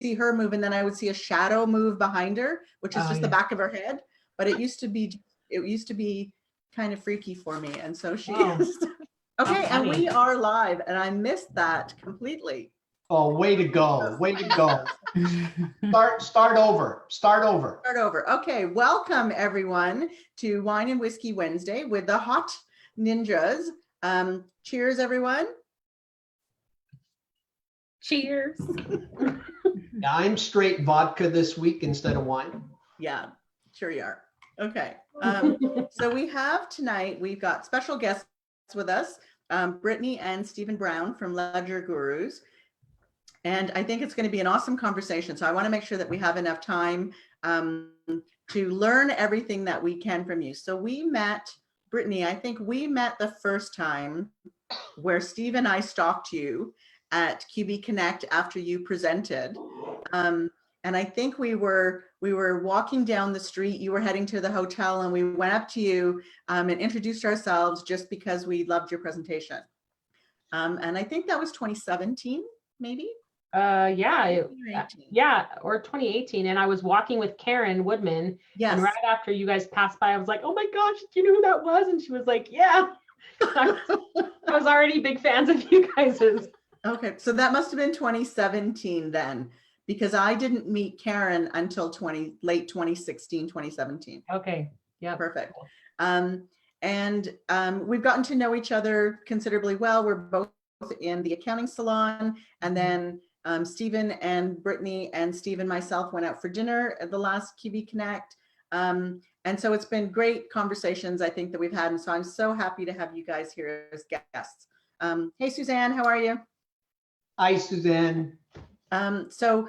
see her move, and then I would see a shadow move behind her, which is just the yeah. back of her head. But it used to be kind of freaky for me. And so she Oh, is. Okay, and funny. we are live, and I missed that completely. Oh, way to go. Way to go. Start over. Start over. Okay, welcome everyone to Wine and Whiskey Wednesday with the Hot Ninjas. Cheers, everyone. Cheers. Yeah, I'm straight vodka this week instead of wine. Yeah, sure you are. Okay, so we have tonight, we've got special guests with us, Brittany and Stephen Brown from LedgerGurus. And I think it's going to be an awesome conversation. So I want to make sure that we have enough time to learn everything that we can from you. So we met, Brittany, I think we met the first time where Steve and I stalked you at QB Connect after you presented. And I think we were walking down the street, you were heading to the hotel, and we went up to you and introduced ourselves just because we loved your presentation. And I think that was 2017, maybe? Yeah, or 2018. And I was walking with Karen Woodman. Yes. And right after you guys passed by, I was like, oh my gosh, do you know who that was? And she was like, yeah. I was already big fans of you guys's. Okay, so that must have been 2017 then, because I didn't meet Karen until late 2016, 2017. Okay, yeah. Perfect. And we've gotten to know each other considerably well. We're both in the accounting salon, and then Stephen and Brittany and Steve and myself went out for dinner at the last QB Connect. And so it's been great conversations, I think, that we've had. And so I'm so happy to have you guys here as guests. Hey, Suzanne, how are you? Hi, Suzanne. So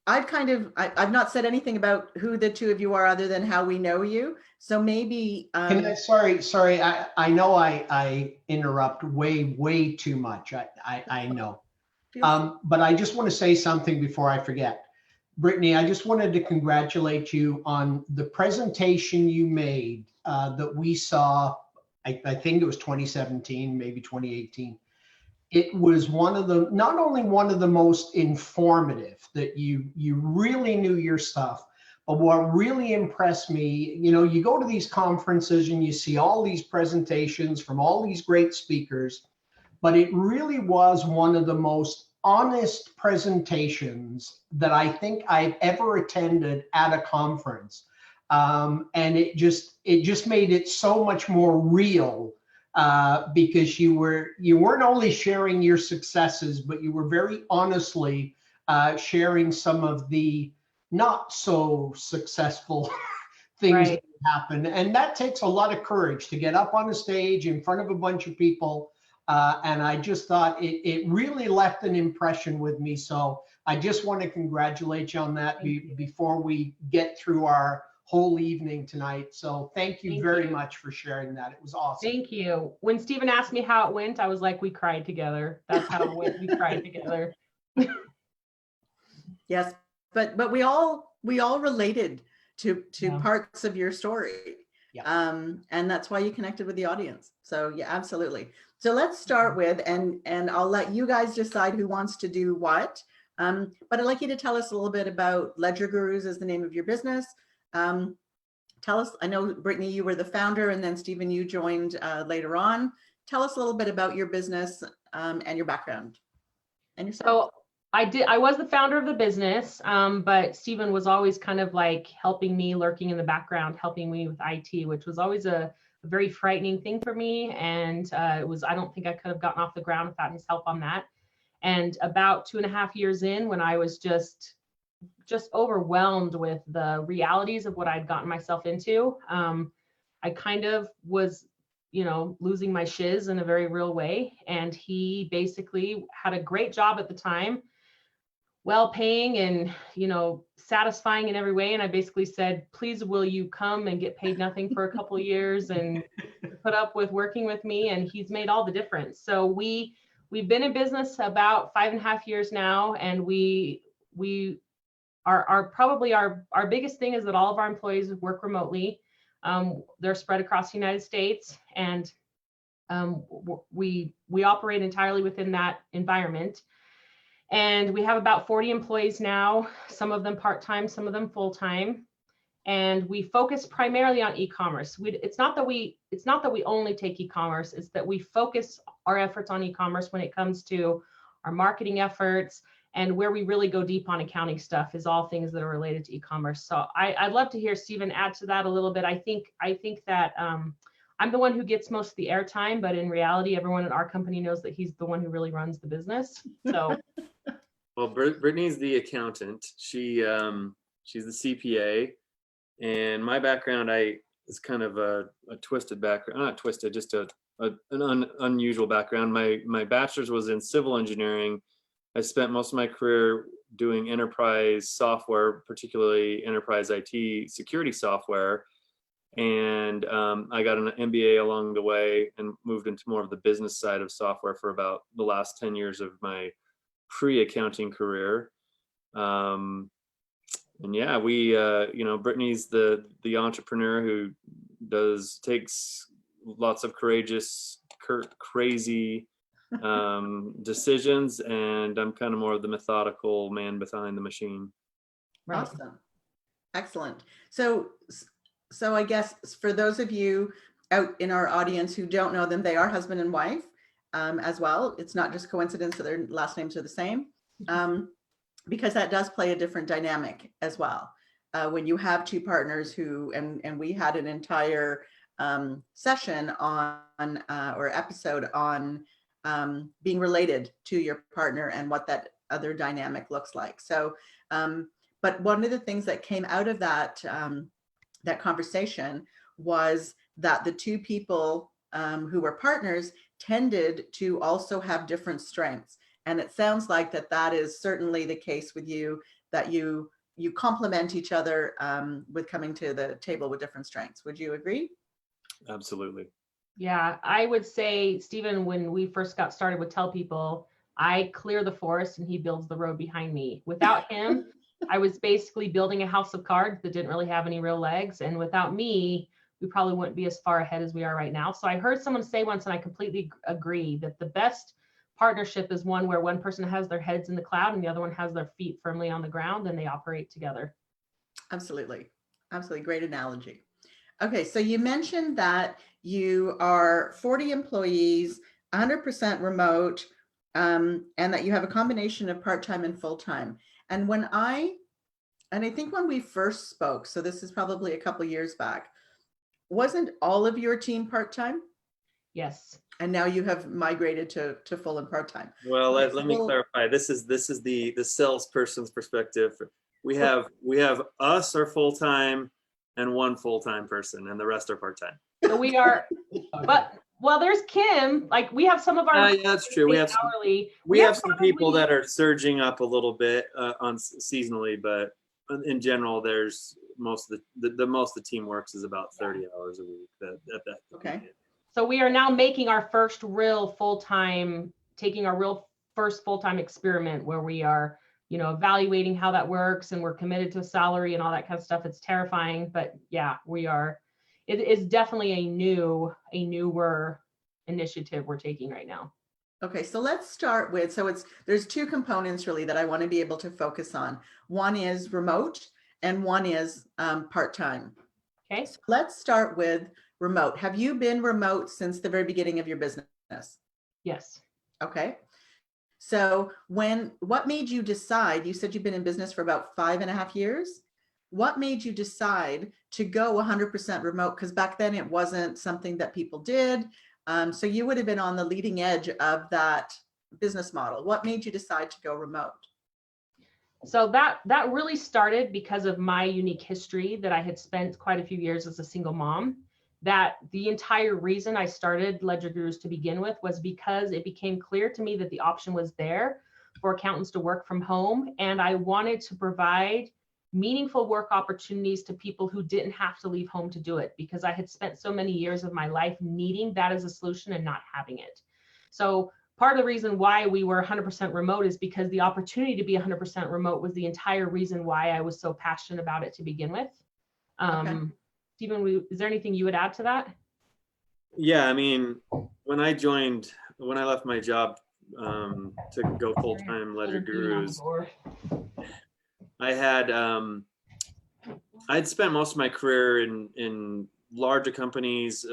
I've not said anything about who the two of you are other than how we know you. So maybe Sorry. I know I interrupt way too much. I know. But I just want to say something before I forget. Brittany, I just wanted to congratulate you on the presentation you made that we saw. I think it was 2017, maybe 2018. It was not only one of the most informative, that you really knew your stuff, but what really impressed me, you go to these conferences and you see all these presentations from all these great speakers, but it really was one of the most honest presentations that I think I've ever attended at a conference. And it just made it so much more real. Because you weren't only sharing your successes, but you were very honestly sharing some of the not so successful things that happen. And that takes a lot of courage to get up on a stage in front of a bunch of people. And I just thought it really left an impression with me. So I just want to congratulate you on that before we get through our whole evening tonight. So thank you very much for sharing that. It was awesome. Thank you. When Stephen asked me how it went, I was like, we cried together. That's how it went. We cried together. Yes, but we all related to parts of your story. Yeah. And that's why you connected with the audience. So yeah, absolutely. So let's start with, and I'll let you guys decide who wants to do what. But I'd like you to tell us a little bit about LedgerGurus is the name of your business. Tell us, I know Brittany, you were the founder, and then Stephen, you joined later on. Tell us a little bit about your business and your background and yourself. So I was the founder of the business, but Stephen was always kind of like helping me, lurking in the background, helping me with IT, which was always a very frightening thing for me. And I don't think I could have gotten off the ground without his help on that. And about 2.5 years in, when I was just overwhelmed with the realities of what I'd gotten myself into, I kind of was, losing my shiz in a very real way. And he basically had a great job at the time, well paying and, satisfying in every way. And I basically said, please, will you come and get paid nothing for a couple of years and put up with working with me? And he's made all the difference. So we've been in business about 5.5 years now. And we probably our biggest thing is that all of our employees work remotely. They're spread across the United States, and we operate entirely within that environment. And we have about 40 employees now, some of them part-time, some of them full-time. And we focus primarily on e-commerce. It's not that we only take e-commerce, it's that we focus our efforts on e-commerce when it comes to our marketing efforts, and where we really go deep on accounting stuff is all things that are related to e-commerce. So I'd love to hear Stephen add to that a little bit. I think that I'm the one who gets most of the airtime, but in reality, everyone at our company knows that he's the one who really runs the business. So, well, Brittany's the accountant. She's the CPA, and my background is kind of a twisted background, not twisted, just an unusual background. My bachelor's was in civil engineering. I spent most of my career doing enterprise software, particularly enterprise IT security software. And I got an MBA along the way and moved into more of the business side of software for about the last 10 years of my pre-accounting career. And yeah, Brittany's the entrepreneur who takes lots of courageous, crazy decisions, and I'm kind of more of the methodical man behind the machine. right. Awesome. Excellent. So I guess for those of you out in our audience who don't know them, they are husband and wife as well. It's not just coincidence that their last names are the same, because that does play a different dynamic as well. When you have two partners who, and we had an entire session on or episode on being related to your partner and what that other dynamic looks like. So, but one of the things that came out of that that conversation was that the two people who were partners tended to also have different strengths. And it sounds like that is certainly the case with you, that you complement each other with coming to the table with different strengths. Would you agree? Absolutely. Yeah, I would say, Stephen, when we first got started, would tell people I clear the forest and he builds the road behind me. Without him, I was basically building a house of cards that didn't really have any real legs. And without me, we probably wouldn't be as far ahead as we are right now. So I heard someone say once, and I completely agree, that the best partnership is one where one person has their heads in the cloud and the other one has their feet firmly on the ground, and they operate together. Absolutely. Absolutely. Great analogy. Okay. So you mentioned that you are 40 employees, 100% remote, and that you have a combination of part-time and full-time. And I think when we first spoke, so this is probably a couple years back, wasn't all of your team part-time? Yes. And now you have migrated to full and part-time. Well, let me clarify. This is the salesperson's perspective. We have us are full-time and one full-time person, and the rest are part-time. So we are, but well, there's Kim. Like, we have some of our Yeah, that's true. We have hourly. We have some people that are surging up a little bit on seasonally, but in general, there's most of the team works is about 30 hours a week. Okay. So we are now making our first real full-time, taking our real first full-time experiment where we are, evaluating how that works, and we're committed to a salary and all that kind of stuff. It's terrifying, but yeah, we are. It is definitely a newer initiative we're taking right now. Okay, so let's start with, there's two components really that I want to be able to focus on. One is remote and one is part-time. Okay. So let's start with remote. Have you been remote since the very beginning of your business? Yes. Okay. So what made you decide, you said you've been in business for about 5.5 years. What made you decide to go 100% remote? Because back then it wasn't something that people did. So you would have been on the leading edge of that business model. What made you decide to go remote? So that really started because of my unique history, that I had spent quite a few years as a single mom. That the entire reason I started LedgerGurus to begin with was because it became clear to me that the option was there for accountants to work from home. And I wanted to provide meaningful work opportunities to people who didn't have to leave home to do it, because I had spent so many years of my life needing that as a solution and not having it. So part of the reason why we were 100% remote is because the opportunity to be 100% remote was the entire reason why I was so passionate about it to begin with. Okay. Stephen, is there anything you would add to that? Yeah, I mean, when I left my job to go full-time LedgerGurus, I had I'd spent most of my career in larger companies.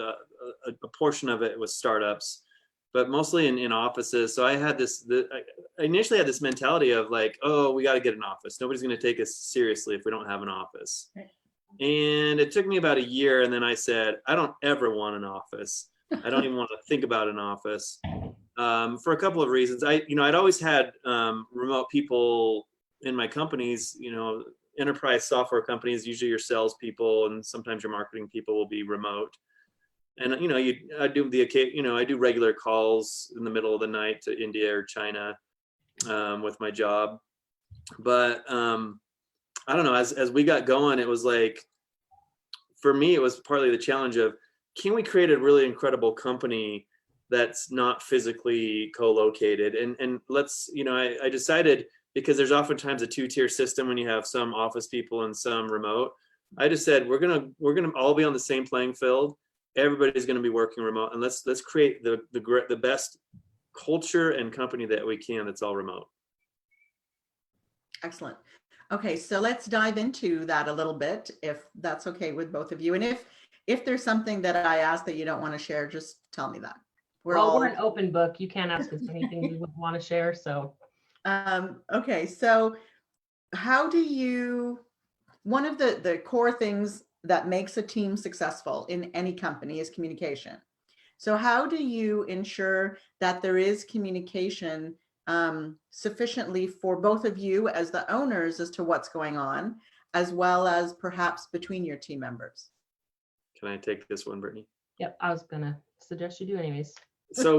A portion of it was startups, but mostly in offices. So I had I initially had this mentality of like, oh, we got to get an office. Nobody's going to take us seriously if we don't have an office. And it took me about a year, and then I said, I don't ever want an office. I don't even want to think about an office, for a couple of reasons. I'd always had remote people in my companies. Enterprise software companies, usually your salespeople and sometimes your marketing people will be remote. And I do regular calls in the middle of the night to India or China with my job. But I don't know, as we got going, it was like, for me, it was partly the challenge of, can we create a really incredible company that's not physically co-located? And let's, I decided, because there's oftentimes a two-tier system when you have some office people and some remote. I just said, we're gonna all be on the same playing field. Everybody's gonna be working remote, and let's create the best culture and company that we can that's all remote. Excellent. Okay, so let's dive into that a little bit, if that's okay with both of you. And if there's something that I ask that you don't want to share, just tell me that. We're an open book. You can't ask us anything you would want to share. So, okay, so how do you? One of the core things that makes a team successful in any company is communication. So how do you ensure that there is communication sufficiently for both of you as the owners as to what's going on, as well as perhaps between your team members? Can I take this one, Brittany? Yep, I was gonna suggest you do anyways. So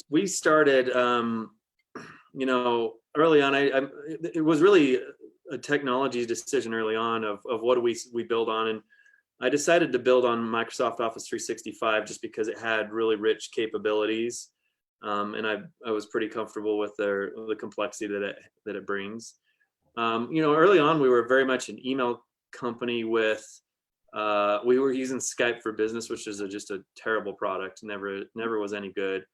we started, early on. It was really a technology decision early on of what do we build on, and I decided to build on Microsoft Office 365 just because it had really rich capabilities. And I was pretty comfortable with the complexity that it brings. Early on, we were very much an email company with, we were using Skype for Business, which is just a terrible product. Never was any good.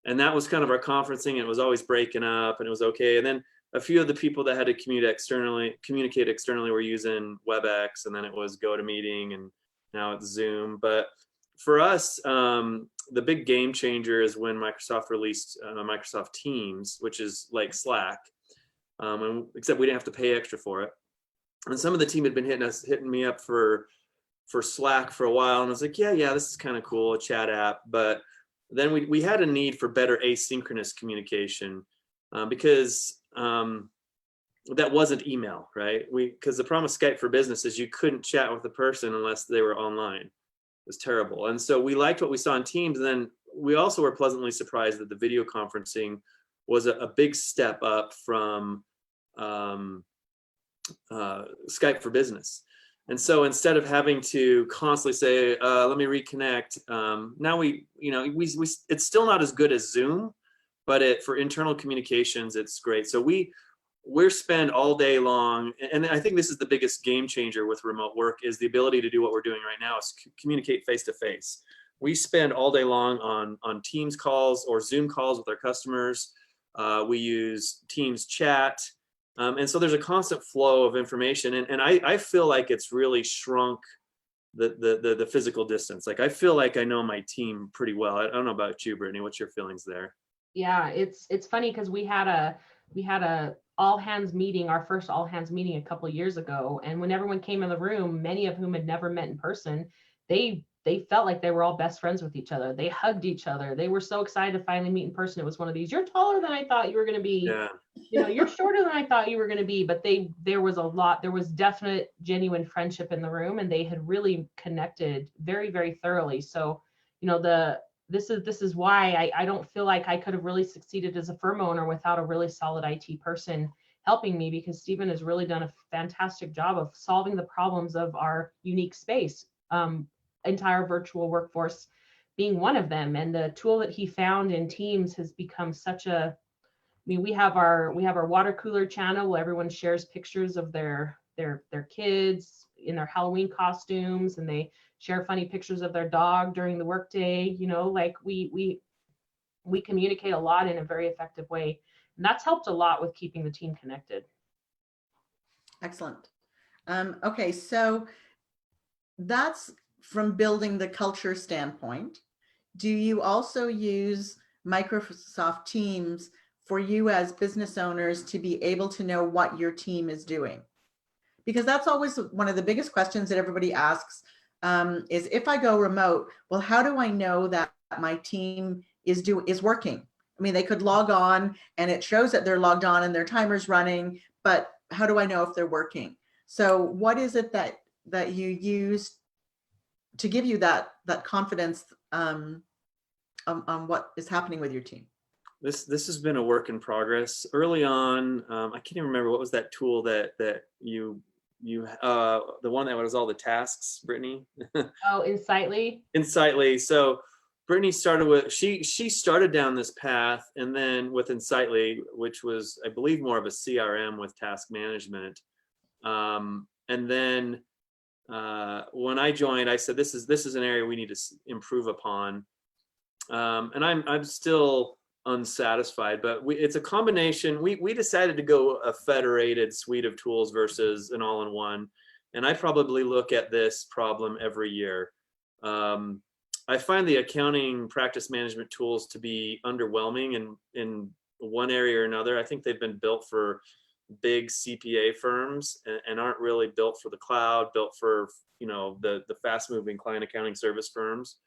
And that was kind of our conferencing. It was always breaking up, and it was okay. And then a few of the people that had to communicate externally were using WebEx, and then it was GoToMeeting, and now it's Zoom. But for us, the big game changer is when Microsoft released Microsoft Teams, which is like Slack, except we didn't have to pay extra for it. And some of the team had been hitting me up for Slack for a while, and I was like, yeah, this is kind of cool, a chat app. But then we had a need for better asynchronous communication, because that wasn't email, right? Because the problem with Skype for Business is you couldn't chat with the person unless they were online. It was terrible. And so we liked what we saw in Teams. And then we also were pleasantly surprised that the video conferencing was a big step up from Skype for Business. And so instead of having to constantly say, let me reconnect, now it's still not as good as Zoom, but for internal communications, it's great. So we're spend all day long, and I think this is the biggest game changer with remote work, is the ability to do what we're doing right now, is communicate face to face. We spend all day long on Teams calls or Zoom calls with our customers. We use Teams chat. And so there's a constant flow of information. And I feel like it's really shrunk the physical distance. Like, I feel like I know my team pretty well. I don't know about you, Brittany. What's your feelings there? Yeah, it's funny because we had a all hands meeting, our first all hands meeting a couple of years ago. And when everyone came in the room, many of whom had never met in person, they felt like they were all best friends with each other. They hugged each other. They were so excited to finally meet in person. It was one of these, you're taller than I thought you were going to be. Yeah. You're shorter than I thought you were going to be. But there was definite, genuine friendship in the room, and they had really connected very, very thoroughly. So, this is why I don't feel like I could have really succeeded as a firm owner without a really solid IT person helping me, because Stephen has really done a fantastic job of solving the problems of our unique space, entire virtual workforce being one of them. And the tool that he found in Teams has become we have our water cooler channel where everyone shares pictures of their kids in their Halloween costumes, and they share funny pictures of their dog during the workday. Like we We communicate a lot in a very effective way. And that's helped a lot with keeping the team connected. Excellent. Okay, so that's from building the culture standpoint. Do you also use Microsoft Teams for you as business owners to be able to know what your team is doing? Because that's always one of the biggest questions that everybody asks, is if I go remote, well, how do I know that my team is working? I mean, they could log on and it shows that they're logged on and their timer's running, but how do I know if they're working? So what is it that you use to give you that confidence on what is happening with your team? This has been a work in progress. Early on, I can't even remember what was that tool that you the one that was all the tasks, Brittany. Oh, Insightly. Insightly. So Brittany started with she started down this path, and then with Insightly, which was, I believe, more of a CRM with task management. And then when I joined, I said this is an area we need to improve upon. And I'm still unsatisfied, but it's a combination. We decided to go a federated suite of tools versus an all-in-one. And I probably look at this problem every year. I find the accounting practice management tools to be underwhelming in one area or another. I think they've been built for big CPA firms and aren't really built for the cloud, built for, the fast-moving client accounting service firms.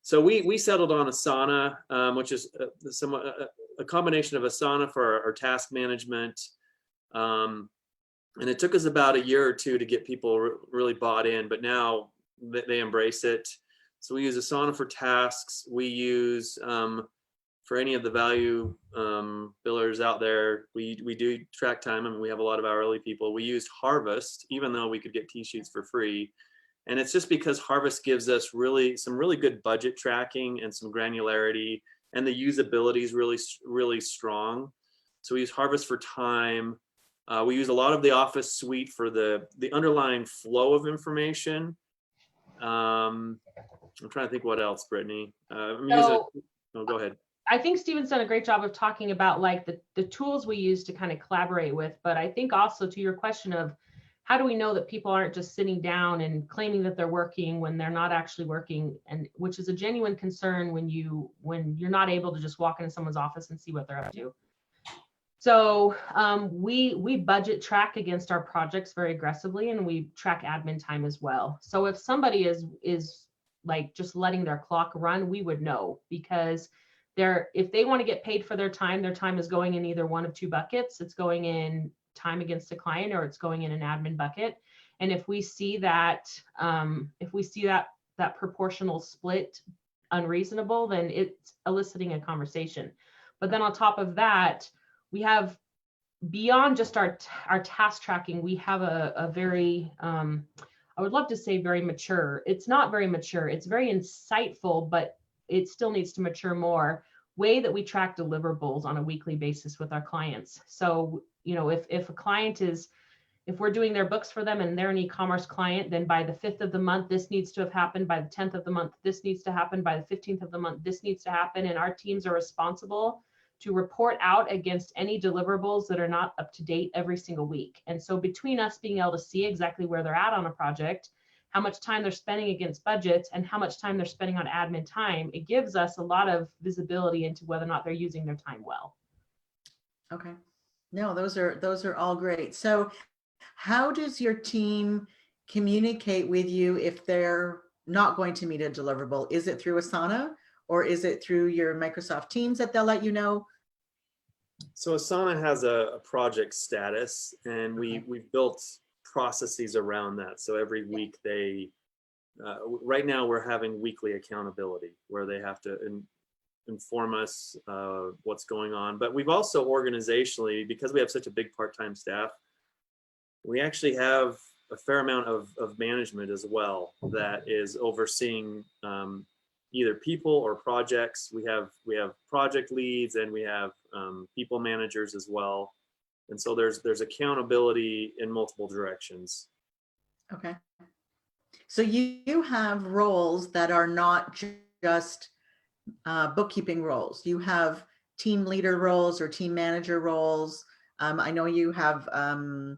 So we settled on Asana, which is somewhat a combination of Asana for our task management. And it took us about a year or two to get people really bought in, but now they embrace it. So we use Asana for tasks. We use, for any of the value billers out there, we do track time, and we have a lot of hourly people. We used Harvest, even though we could get T-sheets for free. And it's just because Harvest gives us some really good budget tracking and some granularity, and the usability is really, really strong. So we use Harvest for time. We use a lot of the Office suite for the underlying flow of information. I'm trying to think what else, Brittany. Go ahead. I think Stephen's done a great job of talking about like the tools we use to kind of collaborate with, but I think also to your question of how do we know that people aren't just sitting down and claiming that they're working when they're not actually working, and which is a genuine concern when you're not able to just walk into someone's office and see what they're up to. So we budget track against our projects very aggressively, and we track admin time as well. So if somebody is like just letting their clock run, we would know, because if they want to get paid for their time is going in either one of two buckets. It's going in time against a client, or it's going in an admin bucket. And if we see that that proportional split unreasonable, then it's eliciting a conversation. But then on top of that, we have, beyond just our task tracking, we have a very I would love to say very mature. It's not very mature. It's very insightful, but it still needs to mature more, way that we track deliverables on a weekly basis with our clients. So, if a client if we're doing their books for them and they're an e-commerce client, then by the 5th of the month, this needs to have happened. By the 10th of the month, this needs to happen. By the 15th of the month, this needs to happen. And our teams are responsible to report out against any deliverables that are not up to date every single week. And so between us being able to see exactly where they're at on a project, how much time they're spending against budgets, and how much time they're spending on admin time, it gives us a lot of visibility into whether or not they're using their time well. Okay. No, those are all great. So how does your team communicate with you if they're not going to meet a deliverable? Is it through Asana, or is it through your Microsoft Teams that they'll let you know? So Asana has a project status, and we've built processes around that. So every week right now we're having weekly accountability where they have to inform us what's going on. But we've also organizationally, because we have such a big part-time staff, we actually have a fair amount of management as well that is overseeing either people or projects. We have project leads, and we have people managers as well. And so there's accountability in multiple directions. Okay. So you have roles that are not just bookkeeping roles. You have team leader roles or team manager roles. I know you have a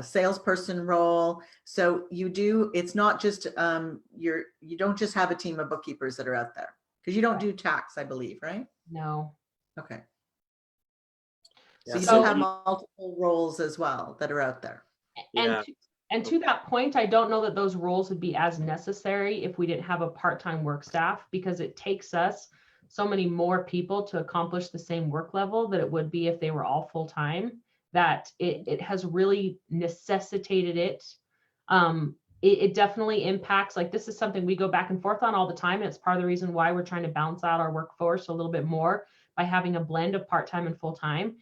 salesperson role. So you do, it's not just, you don't just have a team of bookkeepers that are out there, because you don't do tax, I believe, right? No. Okay. Yeah, So you so do have multiple roles as well that are out there. Yeah. And to that point, I don't know that those roles would be as necessary if we didn't have a part-time work staff, because it takes us so many more people to accomplish the same work level that it would be if they were all full-time, that it has really necessitated it. It definitely impacts, like this is something we go back and forth on all the time. And it's part of the reason why we're trying to balance out our workforce a little bit more by having a blend of part-time and full-time,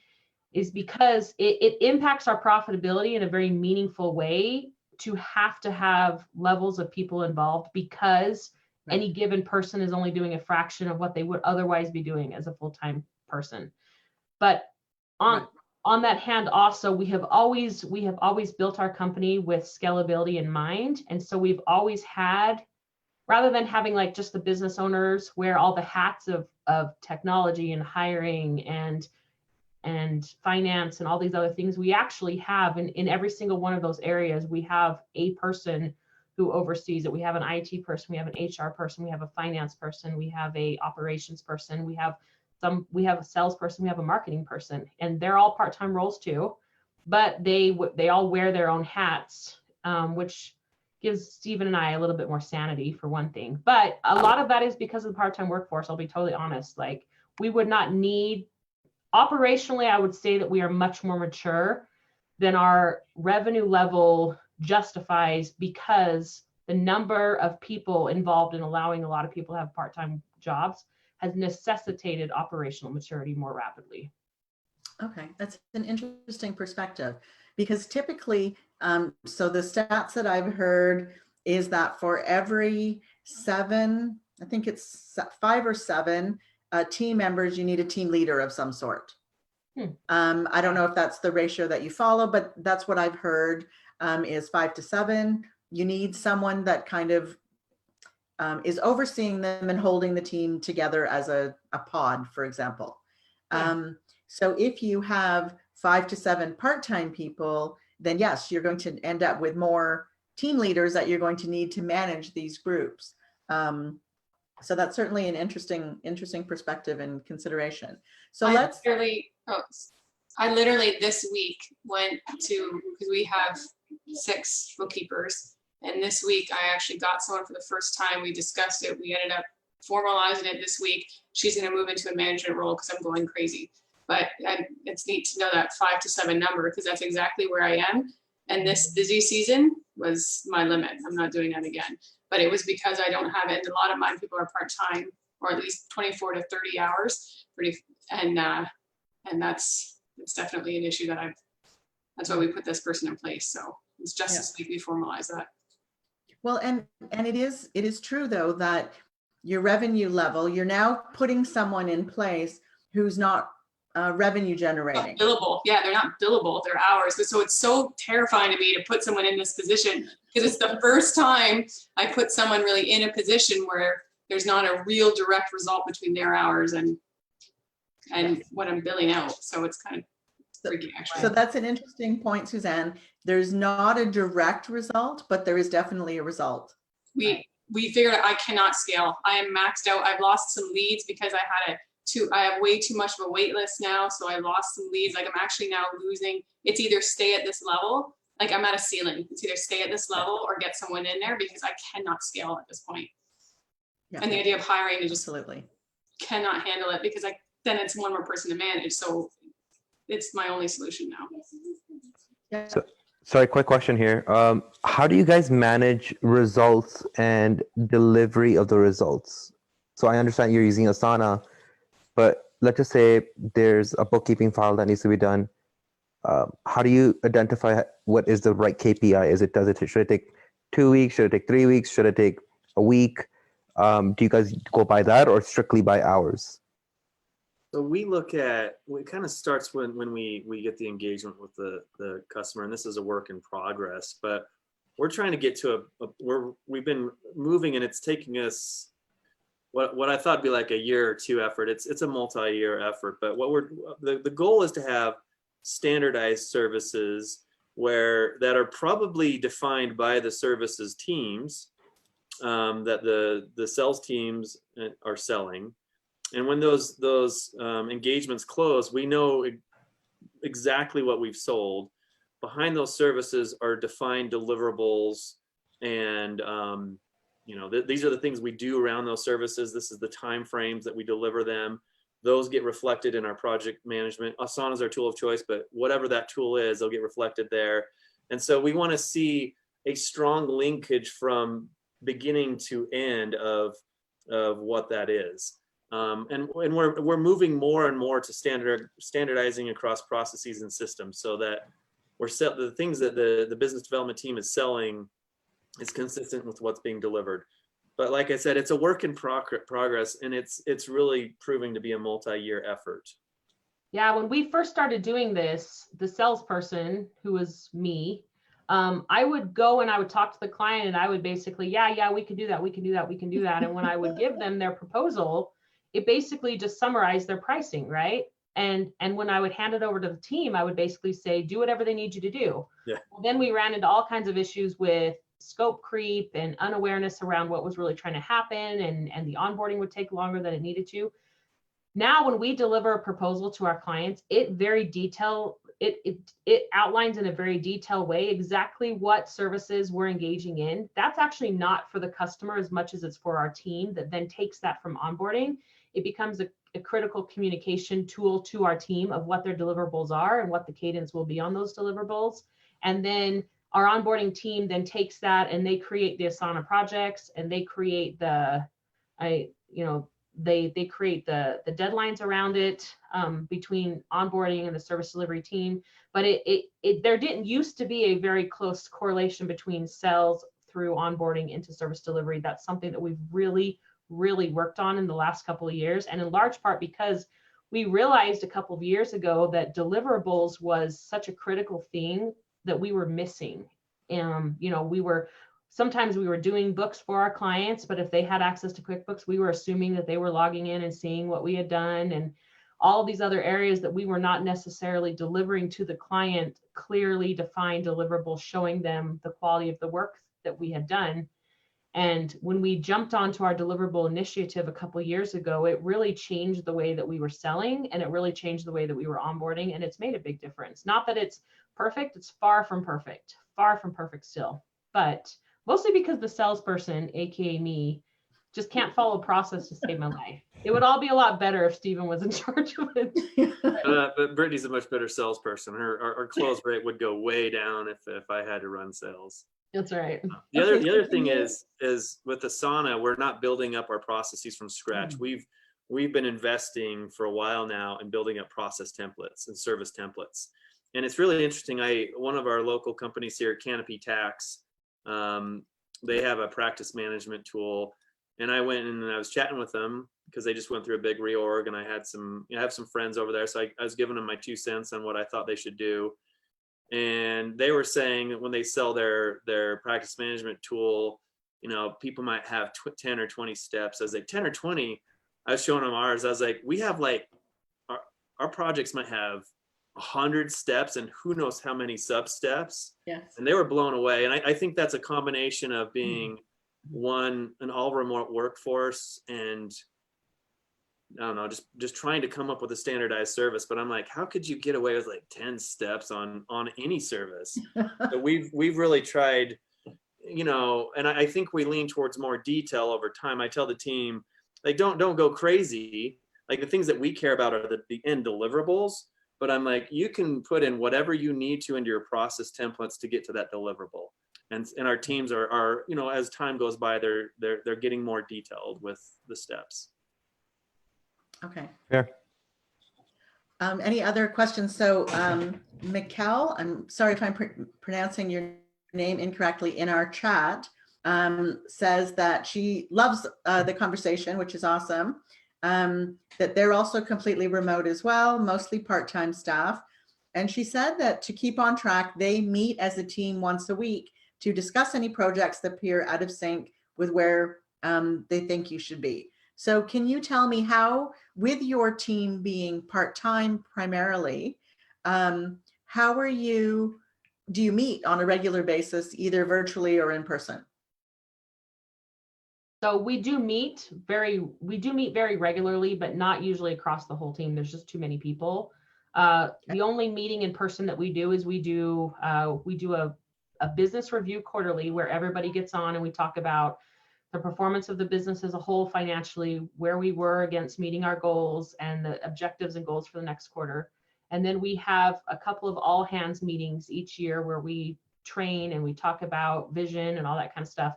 is because it impacts our profitability in a very meaningful way to have levels of people involved, because Right. any given person is only doing a fraction of what they would otherwise be doing as a full-time person. But on that hand, also, we have always built our company with scalability in mind. And so we've always had, rather than having like just the business owners wear all the hats of technology and hiring and finance and all these other things, we actually have in every single one of those areas, we have a person who oversees it. We have an IT person, we have an HR person, we have a finance person, we have a operations person, we have a salesperson, we have a marketing person, and they're all part-time roles too, but they all wear their own hats, which gives Stephen and I a little bit more sanity for one thing. But a lot of that is because of the part-time workforce. I'll be totally honest. Like, we would not need, operationally, I would say that we are much more mature than our revenue level justifies, because the number of people involved in allowing a lot of people to have part-time jobs has necessitated operational maturity more rapidly. Okay, that's an interesting perspective, because typically, so the stats that I've heard is that for every 7, I think it's 5 or 7 team members, you need a team leader of some sort. I don't know if that's the ratio that you follow, but that's what I've heard, is 5 to 7. You need someone that kind of is overseeing them and holding the team together as a pod, for example. So if you have 5 to 7 part-time people, then yes, you're going to end up with more team leaders that you're going to need to manage these groups. So that's certainly an interesting perspective and consideration. So I literally this week went to, because we have 6 bookkeepers, and this week I actually got someone for the first time. We discussed it. We ended up formalizing it this week. She's going to move into a management role because I'm going crazy. But it's neat to know that 5 to 7 number, because that's exactly where I am. And this busy season was my limit. I'm not doing that again. But it was because I don't have it. And a lot of my people are part-time, or at least 24 to 30 hours. And it's definitely an issue that's why we put this person in place. So it's just this week we formalize that. Well, and it is true though, that your revenue level, you're now putting someone in place who's not revenue generating. Not billable. Yeah, they're not billable, they're hours. So it's so terrifying to me to put someone in this position, because it's the first time I put someone really in a position where there's not a real direct result between their hours and what I'm billing out. So it's kind of freaky, actually. So that's an interesting point, Suzanne. There's not a direct result, but there is definitely a result. We figured I cannot scale. I am maxed out. I've lost some leads because I have way too much of a wait list now. So I lost some leads. Like, I'm actually now losing. It's either stay at this level, like I'm at a ceiling. It's either stay at this level or get someone in there, because I cannot scale at this point. Yeah. And the idea of hiring is just absolutely cannot handle it, because then it's one more person to manage. So it's my only solution now. Yeah. So, sorry, quick question here. How do you guys manage results and delivery of the results? So I understand you're using Asana, but let's just say there's a bookkeeping file that needs to be done. How do you identify what is the right KPI? Should it take 2 weeks? Should it take 3 weeks? Should it take a week? Do you guys go by that, or strictly by hours? So it kind of starts when we get the engagement with the customer, and this is a work in progress, but we're trying to get to where we've been moving, and it's taking us what I thought would be like a year or two effort. It's a multi-year effort, but the goal is to have standardized services that are probably defined by the services teams that the sales teams are selling. And when those engagements close, we know exactly what we've sold. Behind those services are defined deliverables, and these are the things we do around those services. This is the time frames that we deliver them. Those get reflected in our project management. Asana is our tool of choice, but whatever that tool is, they'll get reflected there. And so we want to see a strong linkage from beginning to end of what that is. And we're moving more and more to standardizing across processes and systems, so that the things that the business development team is selling is consistent with what's being delivered. But like I said, it's a work in progress, and it's really proving to be a multi-year effort. Yeah, when we first started doing this, the salesperson, who was me, I would go and I would talk to the client, and I would basically, yeah, we can do that, we can do that, we can do that. And when I would give them their proposal, it basically just summarized their pricing, right? And when I would hand it over to the team, I would basically say, do whatever they need you to do. Yeah. Well, then we ran into all kinds of issues with scope creep and unawareness around what was really trying to happen, and the onboarding would take longer than it needed to. Now, when we deliver a proposal to our clients, it outlines in a very detailed way exactly what services we're engaging in. That's actually not for the customer as much as it's for our team that then takes that from onboarding. It becomes a critical communication tool to our team of what their deliverables are and what the cadence will be on those deliverables. And then our onboarding team then takes that and they create the Asana projects, and they create they create the deadlines around it between onboarding and the service delivery team. But there didn't used to be a very close correlation between sales through onboarding into service delivery. That's something that we've really worked on in the last couple of years, and in large part because we realized a couple of years ago that deliverables was such a critical thing that we were missing. Sometimes we were doing books for our clients, but if they had access to QuickBooks, we were assuming that they were logging in and seeing what we had done, and all these other areas that we were not necessarily delivering to the client clearly defined deliverables showing them the quality of the work that we had done. And when we jumped onto our deliverable initiative a couple of years ago, it really changed the way that we were selling, and it really changed the way that we were onboarding, and it's made a big difference. Not that it's perfect, it's far from perfect still, but mostly because the salesperson, AKA me, just can't follow process to save my life. It would all be a lot better if Stephen was in charge of it. But Brittany's a much better salesperson. Our close rate would go way down if I had to run sales. That's right. The other thing is with Asana, we're not building up our processes from scratch. We've been investing for a while now in building up process templates and service templates. And it's really interesting. One of our local companies here, Canopy Tax, they have a practice management tool, and I went and I was chatting with them because they just went through a big reorg, and I have some friends over there, so I was giving them my 2 cents on what I thought they should do. And they were saying that when they sell their practice management tool, people might have 10 or 20 steps. I was like, 10 or 20. I was showing them ours. I was like, we have our projects might have 100 steps and who knows how many sub steps. Yes. And they were blown away. And I think that's a combination of being an all remote workforce, and I don't know, just trying to come up with a standardized service. But I'm like, how could you get away with like 10 steps on any service? So we've really tried, and I think we lean towards more detail over time. I tell the team, like, don't go crazy. Like, the things that we care about are the end deliverables. But I'm like, you can put in whatever you need to into your process templates to get to that deliverable. And our teams are as time goes by, they're getting more detailed with the steps. Okay. Yeah. Any other questions? So Mikkel, I'm sorry if I'm pronouncing your name incorrectly, in our chat, says that she loves the conversation, which is awesome. That they're also completely remote as well, mostly part-time staff. And she said that to keep on track, they meet as a team once a week to discuss any projects that appear out of sync with where they think you should be. So can you tell me how, with your team being part-time primarily, how are you, do you meet on a regular basis, either virtually or in person? So we do meet very regularly, but not usually across the whole team. There's just too many people. The only meeting in person that we do is we do a business review quarterly where everybody gets on and we talk about the performance of the business as a whole financially, where we were against meeting our goals and the objectives and goals for the next quarter. And then we have a couple of all hands meetings each year where we train and we talk about vision and all that kind of stuff.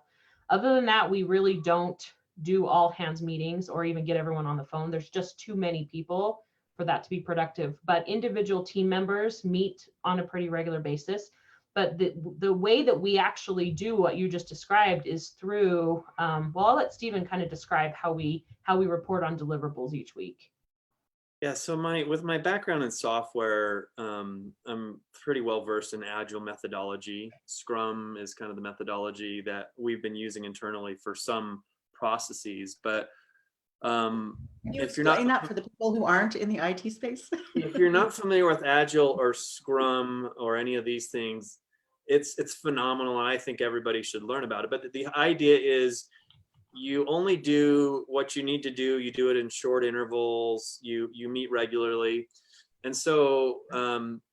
Other than that, we really don't do all hands meetings or even get everyone on the phone. There's just too many people for that to be productive. But individual team members meet on a pretty regular basis. But the way that we actually do what you just described is through, well, I'll let Stephen kind of describe how we report on deliverables each week. Yeah, so with my background in software, I'm pretty well versed in Agile methodology. Scrum is kind of the methodology that we've been using internally for some processes. But if you're not for the people who aren't in the IT space, if you're not familiar with Agile or Scrum or any of these things, it's phenomenal, and I think everybody should learn about it. But the idea is, you only do what you need to do. You do it in short intervals. You meet regularly. And so,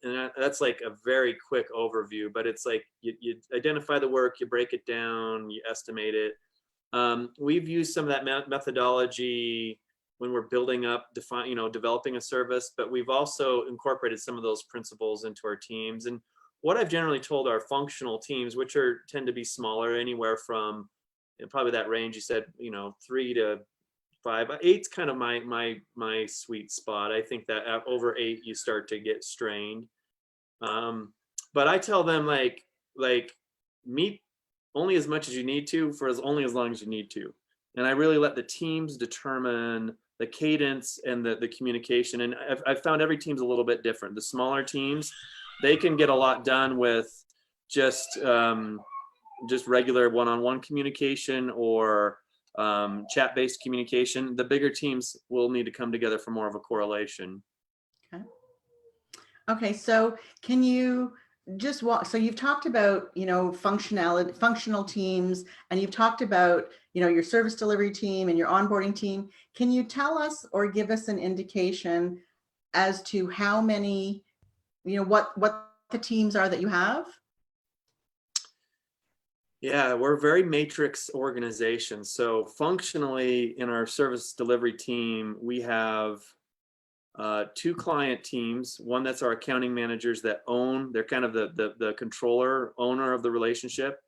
that's like a very quick overview, but it's like you identify the work, you break it down, you estimate it. We've used some of that methodology when we're building up, developing a service, but we've also incorporated some of those principles into our teams. And what I've generally told our functional teams, which tend to be smaller, anywhere from probably that range you said, 3 to 5. 8's kind of my sweet spot. I think that over 8 you start to get strained. But I tell them like meet only as much as you need to for only as long as you need to. And I really let the teams determine the cadence and the communication. And I've found every team's a little bit different. The smaller teams, they can get a lot done with just regular one-on-one communication or chat-based communication. The bigger teams will need to come together for more of a correlation. Okay. So can you just walk, so you've talked about, functional teams, and you've talked about, your service delivery team and your onboarding team. Can you tell us or give us an indication as to how many, what the teams are that you have? Yeah, we're a very matrix organization. So functionally in our service delivery team, we have 2 client teams. One that's our accounting managers that they're kind of the controller, owner of the relationship.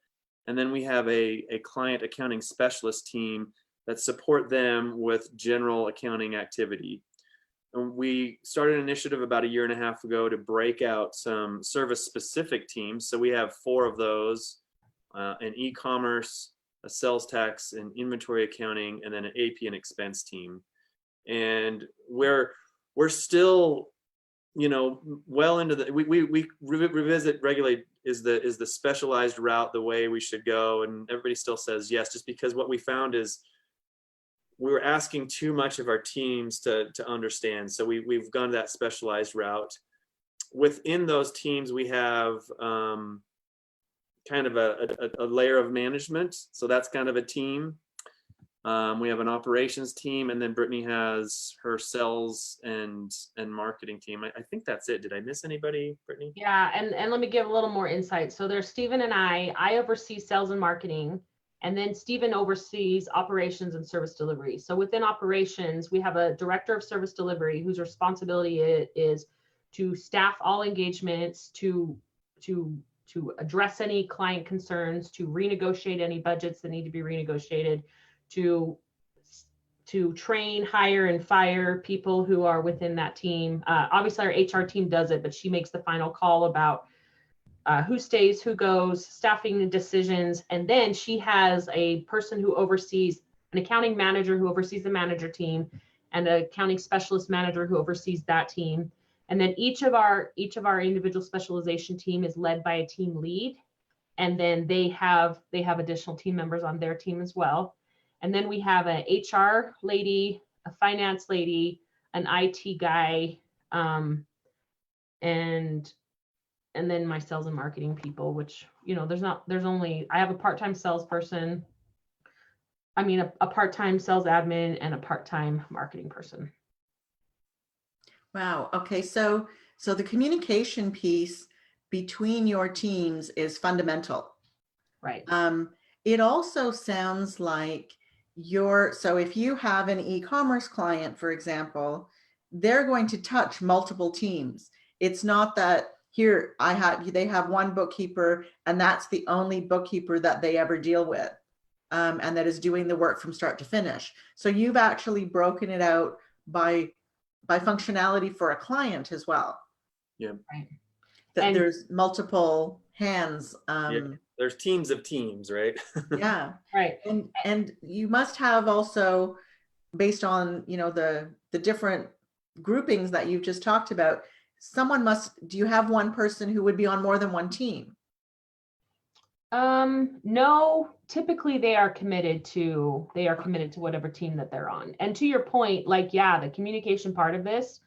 And then we have a client accounting specialist team that support them with general accounting activity. And we started an initiative about 1.5 years ago to break out some service specific teams. So we have 4 of those. An eCommerce, a sales tax, an inventory accounting, and then an AP and expense team. And we're still, well into the, we revisit regularly, is the specialized route the way we should go? And everybody still says yes, just because what we found is we were asking too much of our teams to understand. So we've gone to that specialized route. Within those teams, we have kind of a layer of management. So that's kind of a team. We have an operations team, and then Brittany has her sales and marketing team. I think that's it. Did I miss anybody, Brittany? Yeah, and let me give a little more insight. So there's Stephen and I oversee sales and marketing, and then Stephen oversees operations and service delivery. So within operations, we have a director of service delivery whose responsibility is to staff all engagements, to address any client concerns, to renegotiate any budgets that need to be renegotiated, to train, hire, and fire people who are within that team. Obviously, our HR team does it, but she makes the final call about who stays, who goes, staffing decisions. And then she has a person who oversees, an accounting manager who oversees the manager team, and an accounting specialist manager who oversees that team. And then each of our individual specialization team is led by a team lead. And then they have additional team members on their team as well. And then we have an HR lady, a finance lady, an IT guy, and then my sales and marketing people, which, you know, I have a part-time salesperson. I mean, a part-time sales admin and a part-time marketing person. Wow. Okay. So the communication piece between your teams is fundamental. Right. It also sounds like so if you have an e-commerce client, for example, they're going to touch multiple teams. It's not that they have one bookkeeper and that's the only bookkeeper that they ever deal with, and that is doing the work from start to finish. So you've actually broken it out by functionality for a client as well. Yeah. Right. That And there's multiple hands. Yeah. There's teams of teams, right? Yeah. right. And you must have also, based on, you know, the different groupings that you've just talked about, do you have one person who would be on more than one team? No, typically they are committed to whatever team that they're on. And to your point, like, yeah, the communication part of this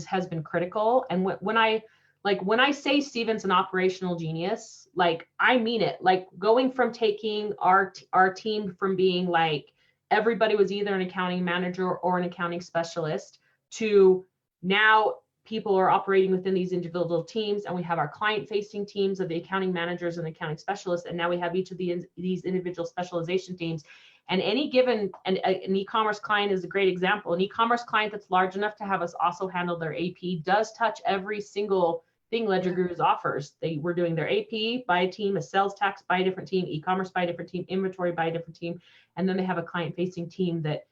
has been critical. And when I say Steven's an operational genius, like, I mean it. Like, going from taking our team from being like everybody was either an accounting manager or an accounting specialist to now people are operating within these individual teams, and we have our client-facing teams of the accounting managers and accounting specialists, and now we have each of these individual specialization teams. And any given, an e-commerce client is a great example. An e-commerce client that's large enough to have us also handle their AP does touch every single thing LedgerGurus offers. We're doing their AP by a team, a sales tax by a different team, e-commerce by a different team, inventory by a different team, and then they have a client-facing team that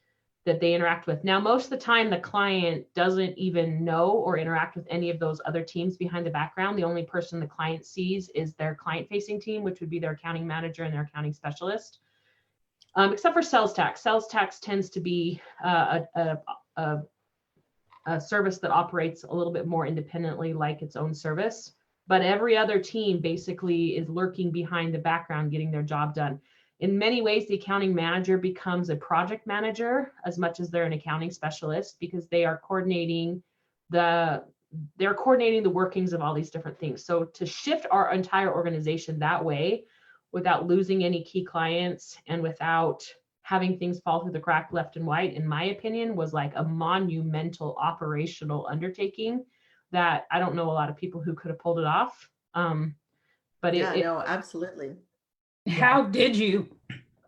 they interact with. Now, most of the time, the client doesn't even know or interact with any of those other teams behind the background. The only person the client sees is their client-facing team, which would be their accounting manager and their accounting specialist. Except for sales tax. Sales tax tends to be a service that operates a little bit more independently, like its own service. But every other team basically is lurking behind the background, getting their job done. In many ways, the accounting manager becomes a project manager as much as they're an accounting specialist, because they are coordinating the workings of all these different things. So to shift our entire organization that way, without losing any key clients and without having things fall through the crack left and right, in my opinion, was like a monumental operational undertaking that I don't know a lot of people who could have pulled it off. But no, absolutely. How did you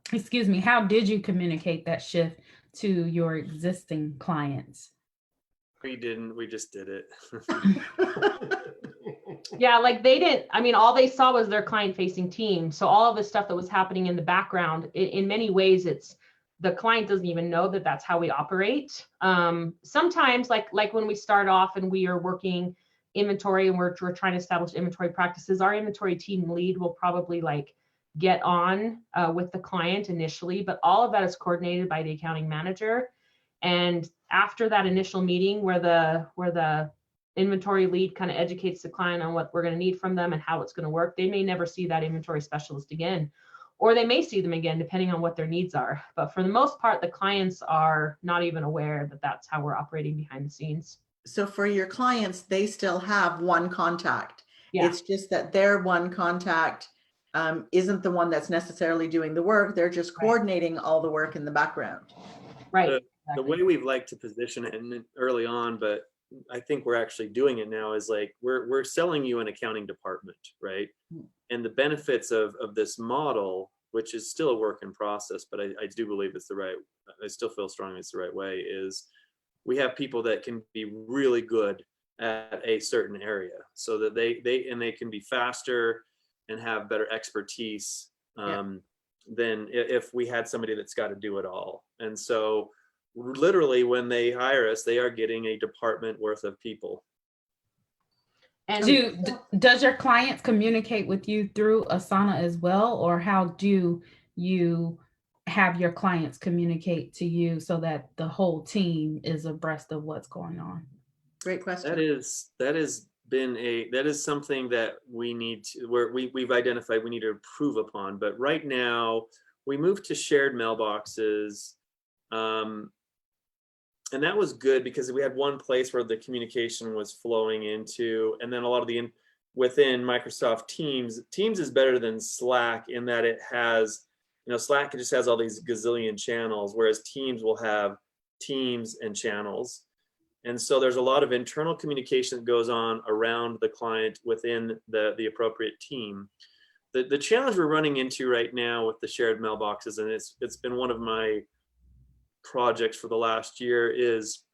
communicate that shift to your existing clients? We didn't, we just did it. Yeah, like they didn't, I mean, all they saw was their client-facing team. So all of the stuff that was happening in the background, in many ways, it's the client doesn't even know that that's how we operate. Sometimes, like when we start off and we are working inventory and we're trying to establish inventory practices, our inventory team lead will probably like get on with the client initially, but all of that is coordinated by the accounting manager. And after that initial meeting where the inventory lead kind of educates the client on what we're going to need from them and how it's going to work, they may never see that inventory specialist again, or they may see them again, depending on what their needs are. But for the most part, the clients are not even aware that that's how we're operating behind the scenes. So for your clients, they still have one contact. Yeah. It's just that their one contact isn't the one that's necessarily doing the work. They're just coordinating all the work in the background. Right. The way we've liked to position it and early on, but I think we're actually doing it now, is like we're selling you an accounting department, right? And the benefits of this model, which is still a work in process, but I do believe it's the right, I still feel strongly it's the right way, is we have people that can be really good at a certain area, so that they can be faster and have better expertise than if we had somebody that's got to do it all. And so literally when they hire us, they are getting a department worth of people. And does your clients communicate with you through Asana as well, or how do you have your clients communicate to you so that the whole team is abreast of what's going on? Great question. That is something that we need to, we've identified we need to improve upon. But right now we moved to shared mailboxes. And that was good because we had one place where the communication was flowing into, and then a lot of the within Microsoft Teams is better than Slack in that it has, Slack just has all these gazillion channels, whereas Teams will have teams and channels. And so there's a lot of internal communication that goes on around the client within the appropriate team. The challenge we're running into right now with the shared mailboxes, and it's been one of my projects for the last year, is